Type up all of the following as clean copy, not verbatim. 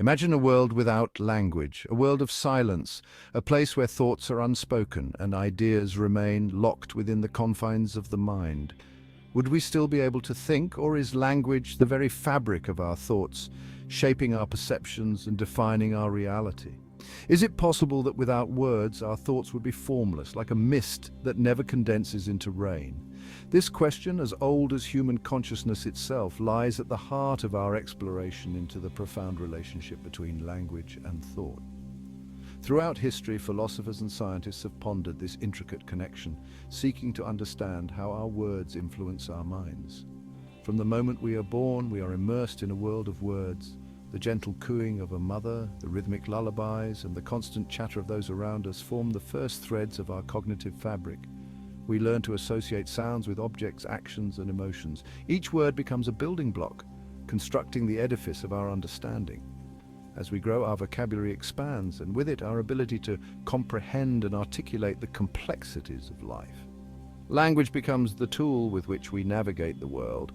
Imagine a world without language, a world of silence, a place where thoughts are unspoken and ideas remain locked within the confines of the mind. Would we still be able to think, or is language the very fabric of our thoughts, shaping our perceptions and defining our reality? Is it possible that without words, our thoughts would be formless, like a mist that never condenses into rain? This question, as old as human consciousness itself, lies at the heart of our exploration into the profound relationship between language and thought. Throughout history, philosophers and scientists have pondered this intricate connection, seeking to understand how our words influence our minds. From the moment we are born, we are immersed in a world of words. The gentle cooing of a mother, the rhythmic lullabies, and the constant chatter of those around us form the first threads of our cognitive fabric. We learn to associate sounds with objects, actions, and emotions. Each word becomes a building block, constructing the edifice of our understanding. As we grow, our vocabulary expands, and with it, our ability to comprehend and articulate the complexities of life. Language becomes the tool with which we navigate the world,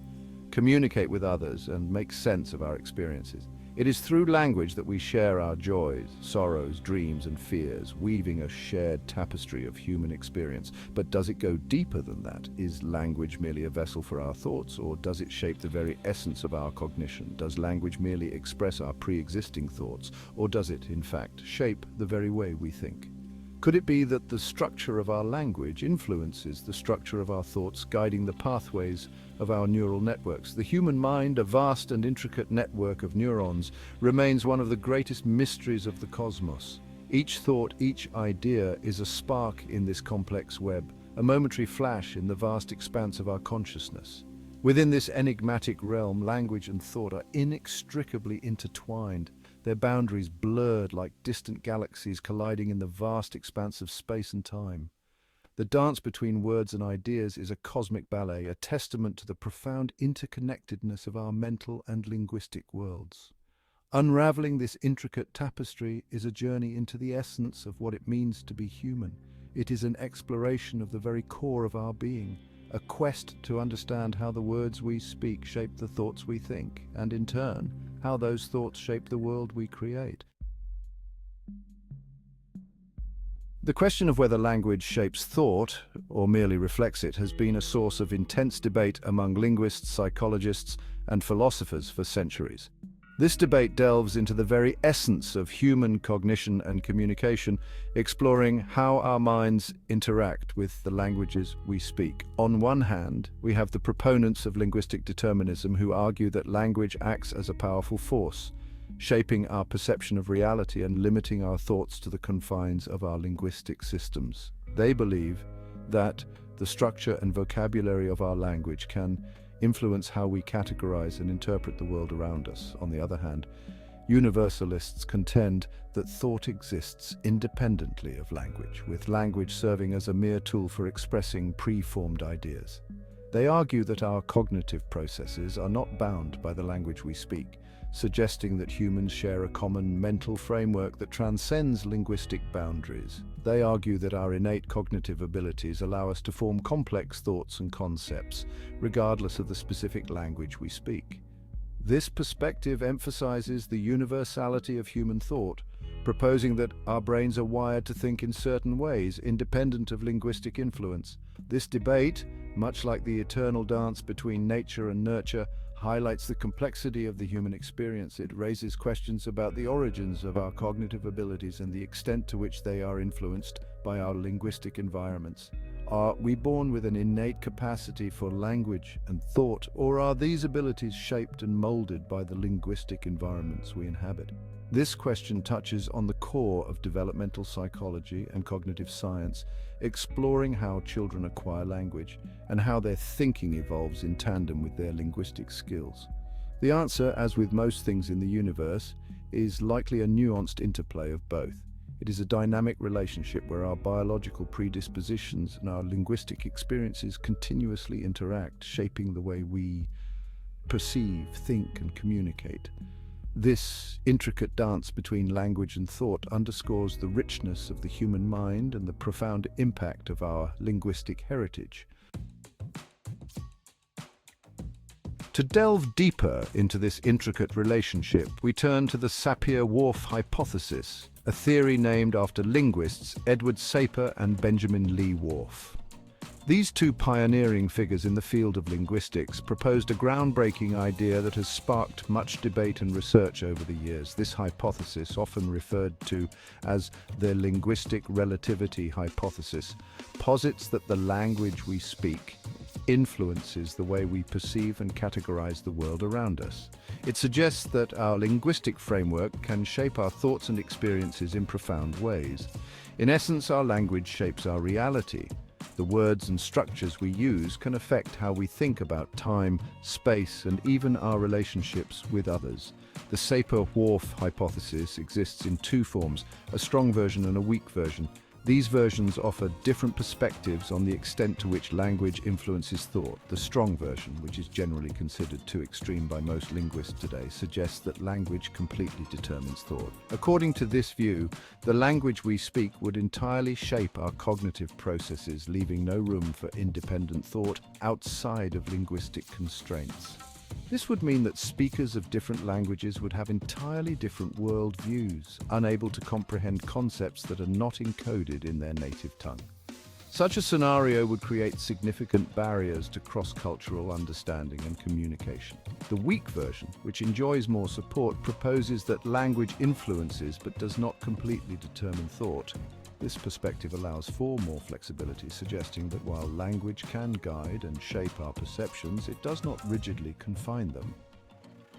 communicate with others, and make sense of our experiences. It is through language that we share our joys, sorrows, dreams, and fears, weaving a shared tapestry of human experience. But does it go deeper than that? Is language merely a vessel for our thoughts, or does it shape the very essence of our cognition? Does language merely express our pre-existing thoughts, or does it, in fact, shape the very way we think? Could it be that the structure of our language influences the structure of our thoughts, guiding the pathways of our neural networks? The human mind, a vast and intricate network of neurons, remains one of the greatest mysteries of the cosmos. Each thought, each idea is a spark in this complex web, a momentary flash in the vast expanse of our consciousness. Within this enigmatic realm, language and thought are inextricably intertwined, their boundaries blurred like distant galaxies colliding in the vast expanse of space and time. The dance between words and ideas is a cosmic ballet, a testament to the profound interconnectedness of our mental and linguistic worlds. Unraveling this intricate tapestry is a journey into the essence of what it means to be human. It is an exploration of the very core of our being, a quest to understand how the words we speak shape the thoughts we think, and in turn, how those thoughts shape the world we create. The question of whether language shapes thought, or merely reflects it, has been a source of intense debate among linguists, psychologists, and philosophers for centuries. This debate delves into the very essence of human cognition and communication, exploring how our minds interact with the languages we speak. On one hand, we have the proponents of linguistic determinism who argue that language acts as a powerful force, shaping our perception of reality and limiting our thoughts to the confines of our linguistic systems. They believe that the structure and vocabulary of our language can influence how we categorize and interpret the world around us. On the other hand, universalists contend that thought exists independently of language, with language serving as a mere tool for expressing pre-formed ideas. They argue that our cognitive processes are not bound by the language we speak, suggesting that humans share a common mental framework that transcends linguistic boundaries. They argue that our innate cognitive abilities allow us to form complex thoughts and concepts, regardless of the specific language we speak. This perspective emphasizes the universality of human thought, proposing that our brains are wired to think in certain ways, independent of linguistic influence. This debate, much like the eternal dance between nature and nurture, highlights the complexity of the human experience. It raises questions about the origins of our cognitive abilities and the extent to which they are influenced by our linguistic environments. Are we born with an innate capacity for language and thought, or are these abilities shaped and molded by the linguistic environments we inhabit? This question touches on the core of developmental psychology and cognitive science, exploring how children acquire language and how their thinking evolves in tandem with their linguistic skills. The answer, as with most things in the universe, is likely a nuanced interplay of both. It is a dynamic relationship where our biological predispositions and our linguistic experiences continuously interact, shaping the way we perceive, think, and communicate. This intricate dance between language and thought underscores the richness of the human mind and the profound impact of our linguistic heritage. To delve deeper into this intricate relationship, we turn to the Sapir-Whorf Hypothesis, a theory named after linguists Edward Sapir and Benjamin Lee Whorf. These two pioneering figures in the field of linguistics proposed a groundbreaking idea that has sparked much debate and research over the years. This hypothesis, often referred to as the linguistic relativity hypothesis, posits that the language we speak influences the way we perceive and categorize the world around us. It suggests that our linguistic framework can shape our thoughts and experiences in profound ways. In essence, our language shapes our reality. The words and structures we use can affect how we think about time, space, and even our relationships with others. The Sapir-Whorf hypothesis exists in two forms, a strong version and a weak version. These versions offer different perspectives on the extent to which language influences thought. The strong version, which is generally considered too extreme by most linguists today, suggests that language completely determines thought. According to this view, the language we speak would entirely shape our cognitive processes, leaving no room for independent thought outside of linguistic constraints. This would mean that speakers of different languages would have entirely different worldviews, unable to comprehend concepts that are not encoded in their native tongue. Such a scenario would create significant barriers to cross-cultural understanding and communication. The weak version, which enjoys more support, proposes that language influences but does not completely determine thought. This perspective allows for more flexibility, suggesting that while language can guide and shape our perceptions, it does not rigidly confine them.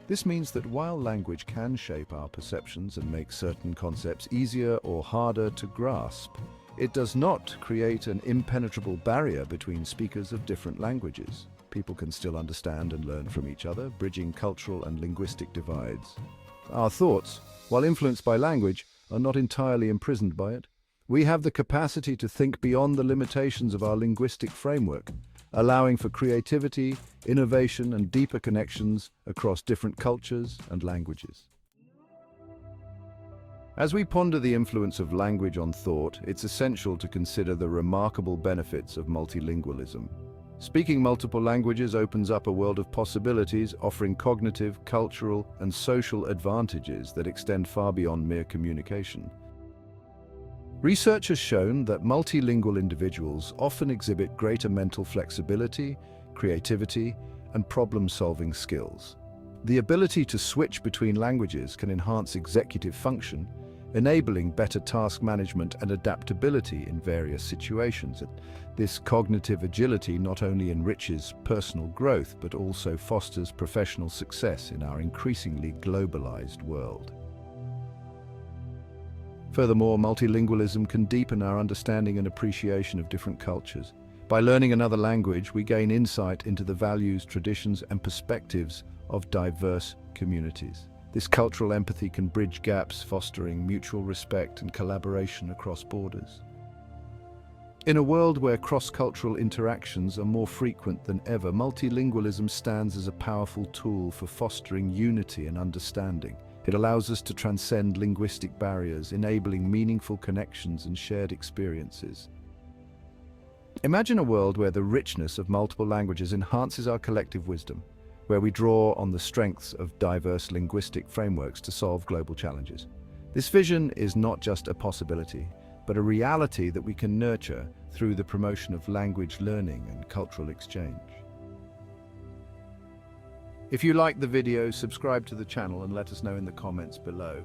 This means that while language can shape our perceptions and make certain concepts easier or harder to grasp, it does not create an impenetrable barrier between speakers of different languages. People can still understand and learn from each other, bridging cultural and linguistic divides. Our thoughts, while influenced by language, are not entirely imprisoned by it. We have the capacity to think beyond the limitations of our linguistic framework, allowing for creativity, innovation, and deeper connections across different cultures and languages. As we ponder the influence of language on thought, it's essential to consider the remarkable benefits of multilingualism. Speaking multiple languages opens up a world of possibilities, offering cognitive, cultural, and social advantages that extend far beyond mere communication. Research has shown that multilingual individuals often exhibit greater mental flexibility, creativity, and problem-solving skills. The ability to switch between languages can enhance executive function, enabling better task management and adaptability in various situations. This cognitive agility not only enriches personal growth, but also fosters professional success in our increasingly globalized world. Furthermore, multilingualism can deepen our understanding and appreciation of different cultures. By learning another language, we gain insight into the values, traditions, and perspectives of diverse communities. This cultural empathy can bridge gaps, fostering mutual respect and collaboration across borders. In a world where cross-cultural interactions are more frequent than ever, multilingualism stands as a powerful tool for fostering unity and understanding. It allows us to transcend linguistic barriers, enabling meaningful connections and shared experiences. Imagine a world where the richness of multiple languages enhances our collective wisdom, where we draw on the strengths of diverse linguistic frameworks to solve global challenges. This vision is not just a possibility, but a reality that we can nurture through the promotion of language learning and cultural exchange. If you liked the video, subscribe to the channel and let us know in the comments below.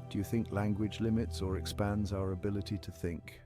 Do you think language limits or expands our ability to think?